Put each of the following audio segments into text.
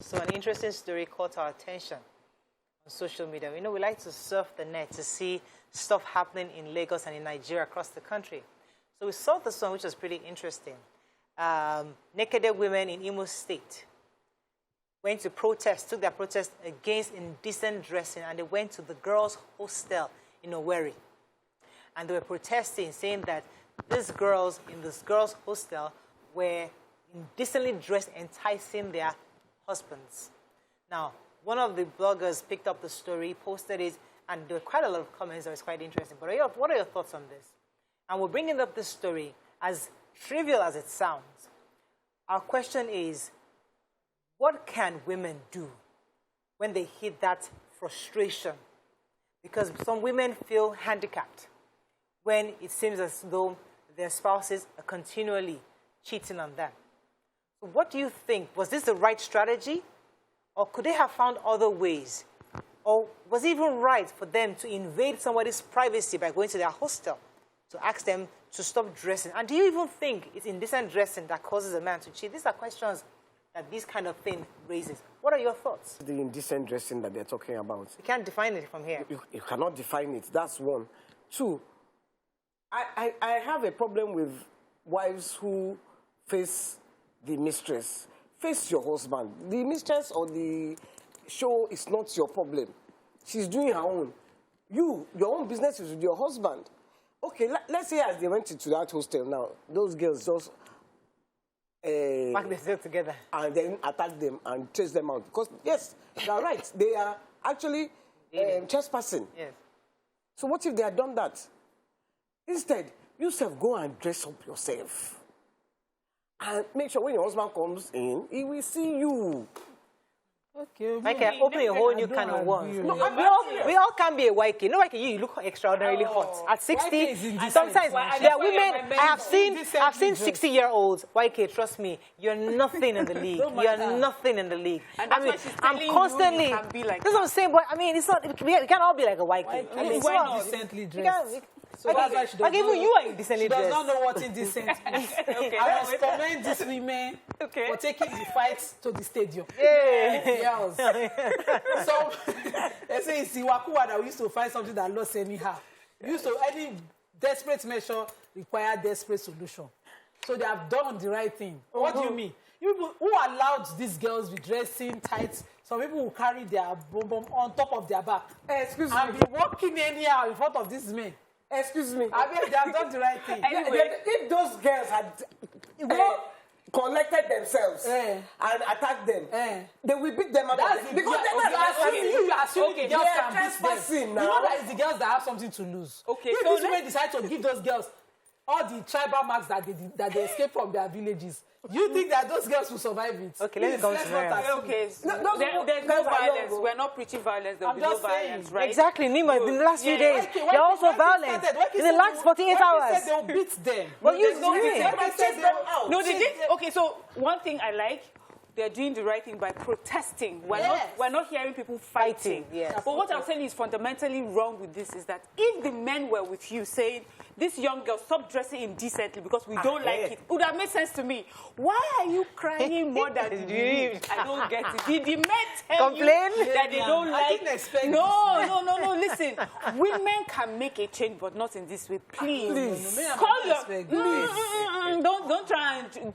So an interesting story caught our attention on social media. We like to surf the net to see stuff happening in Lagos and in Nigeria across the country. So we saw this one, which was pretty interesting. Naked women in Imo State went to protest, took their protest against indecent dressing, and they went to the girls' hostel in Owerri. And they were protesting, saying that these girls in this girls' hostel were indecently dressed, enticing their husbands. Now, one of the bloggers picked up the story, posted it, and there were quite a lot of comments that was quite interesting. But what are your thoughts on this? And we're bringing up this story, as trivial as it sounds. Our question is, what can women do when they hit that frustration? Because some women feel handicapped when it seems as though their spouses are continually cheating on them. So what do you think? Was this the right strategy? Or could they have found other ways? Or was it even right for them to invade somebody's privacy by going to their hostel to ask them to stop dressing? And do you even think it's indecent dressing that causes a man to cheat? These are questions that this kind of thing raises. What are your thoughts? The indecent dressing that they're talking about. You can't define it from here. You cannot define it. That's one. Two, I have a problem with wives who face the mistress. Face your husband. The mistress or the show is not your problem. She's doing her own. Your own business is with your husband. Okay, let's say as they went into that hostel now, those girls just pack themselves together and then attack them and chase them out. Because, yes, they're right. They are actually trespassing. Yes. So what if they had done that? Instead, you go and dress up yourself. And make sure when your husband comes in, he will see you. Okay, open a whole new kind of world. No, we all can be a YK. No, YK, you look extraordinarily hot. At 60, sometimes there are women, I've seen 60-year-olds. YK, trust me, you're nothing in the league. You're nothing in the league. I mean, I'm constantly, that's what I'm saying, but I mean, it's not, we can't all be like a YK. I mean, why not decently dressed? So that's why she doesn't know. Even you are indecently dressed. She does not know what indecent is. Okay. I must commend these women for taking the fight to the stadium. Yeah. So, they say it's Iwakuwa that we used to find something that lost anyhow. We used to, any desperate measure require desperate solution. So they have done the right thing. What do you mean? You people who allowed these girls be dressing tight, some people will carry their bum on top of their back. Excuse me. And be walking anyhow in front of these men. Excuse me. I mean, they have done the right thing. Anyway, if those girls had collected themselves and attacked them, they will beat them up. That's because you assume the girls can beat them. Now. You know that it's the girls that have something to lose. Okay, if these women decide to give those girls all the tribal marks that they escaped from their villages, you think that those girls will survive it? Okay, let me come to Mary. Okay, there's no violence. We're not preaching violence. There will be no violence, right? Exactly, Nima. In the last few days, they're also violent. In the last 48 hours. They'll beat them. What you doing? No, they did. Okay, so one thing I like, they're doing the right thing by protesting. We're not hearing people fighting. Yes. But what I'm saying is fundamentally wrong with this is that if the men were with you saying, this young girl, stop dressing indecently because we don't like it, it would have made sense to me. Why are you crying more than me? I don't get it. Did the men tell you that they don't like it? No, listen. Women can make a change, but not in this way. Please. Call your... Don't try and...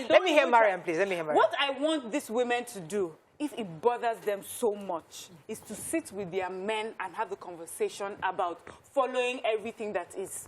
Let me hear Mariam, please. Let me hear Mariam. What I want these women to do, if it bothers them so much, is to sit with their men and have the conversation about following everything that is,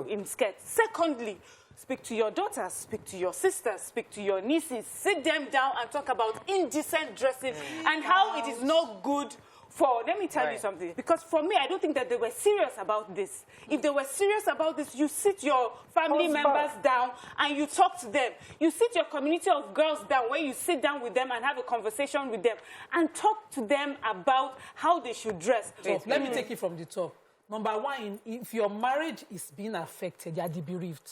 in sketch. Secondly, speak to your daughters, speak to your sisters, speak to your nieces, sit them down and talk about indecent dressing and how it is not good for, let me tell you something, because for me, I don't think that they were serious about this. If they were serious about this, you sit your family members down and you talk to them. You sit your community of girls down where you sit down with them and have a conversation with them and talk to them about how they should dress. Let me take it from the top. Number one, if your marriage is being affected, you are the bereaved.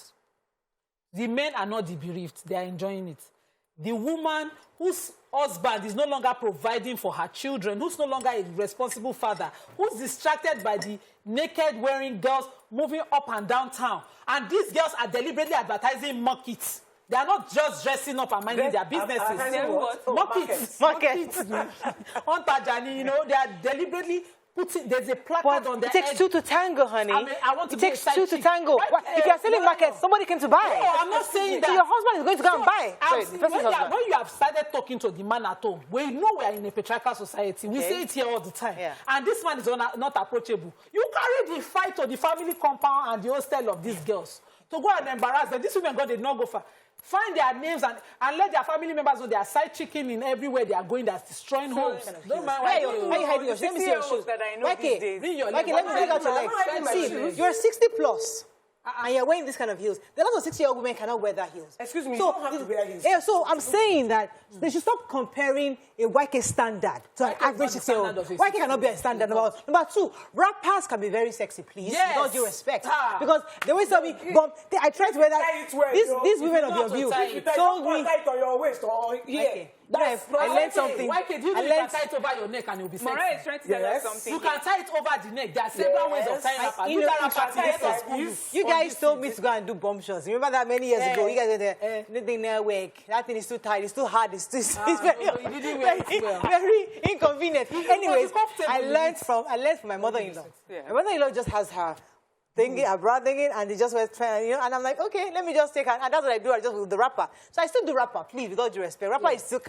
The men are not the bereaved. They are enjoying it. The woman whose husband is no longer providing for her children, who's no longer a responsible father, who's distracted by the naked wearing girls moving up and down town. And these girls are deliberately advertising markets. They are not just dressing up and minding their businesses. Markets. Ontajani, you know, they are deliberately putting, there's a placard on their It takes head. two to tango, honey. I mean, I want to it be takes a side two to chick. tango. Right? If you're selling markets, somebody came to buy. No, I'm not saying that. So your husband is going to go and buy. Sorry, the person's husband. When you have started talking to the man at home, we know we are in a patriarchal society. We say it here all the time. Yeah. And this man is not approachable. You carry the fight to the family compound and the hostel of these girls to go and embarrass them. These women, God, did not go far. Find their names and let their family members know they are side chicking in everywhere they are going. That's destroying homes. Don't mind why you hiding your shoes. Let me see your shoes. That I know these days. Bring your Let me take out your legs. See, you're 60 plus. And you're wearing this kind of heels. The lot of 60-year-old women cannot wear that heels. Excuse me, you don't have to wear heels. Yeah, so I'm saying that they should stop comparing a YK standard to an average 60-year-old. YK cannot be a standard. Number two, rappers can be very sexy, please. Yes. With all due respect. Because the way somebody, I tried to wear that. These women of your view told me. Tie it on your waist or here. I learned something. Why can you can tie it over your neck and you'll be sexy? Mariah is trying to tell us something. You can tie it over the neck. There are several ways of tying up. You know, you guys told me to go and do bomb shots. Remember that many years ago? You guys were there. Nothing near work. That thing is too tight. It's too hard. It's very inconvenient. Anyways, I learned from my mother-in-law. My mother-in-law just has her thinking, her bra thinking, and they just were trying, you know, and I'm like, okay, let me just take her. And that's what I do. I just do the rapper. So I still do rapper, please, with all due respect. Rapper can be sexy.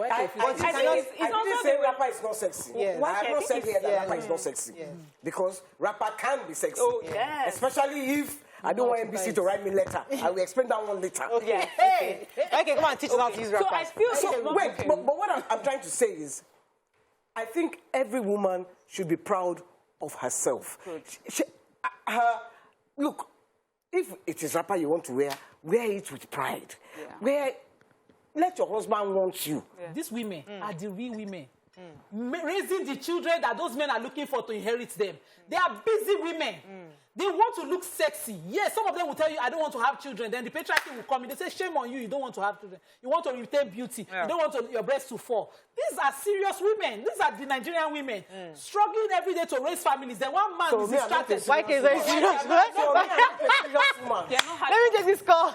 I didn't say rapper is not sexy. Yes. I have not said here that rapper is not sexy. Because rapper can be sexy. Oh, yes. Especially if I don't want NBC to write me letter. I will explain that one later. Okay. Hey. Okay, come on, teach us how to use rappers. So I feel Wait, but what I'm trying to say is, I think every woman should be proud of herself. Look, if it is rapper you want to wear it with pride. Yeah. Let your husband want you. Yeah. These women are the real women. Raising the children that those men are looking for to inherit them. They are busy women. They want to look sexy. Yes, some of them will tell you, I don't want to have children. Then the patriarchy will come in. They say, shame on you, you don't want to have children. You want to retain beauty. Yeah. You don't want your breasts to fall. These are serious women. These are the Nigerian women struggling every day to raise families. Then one man is distracted. Why is very serious? Let me take this call.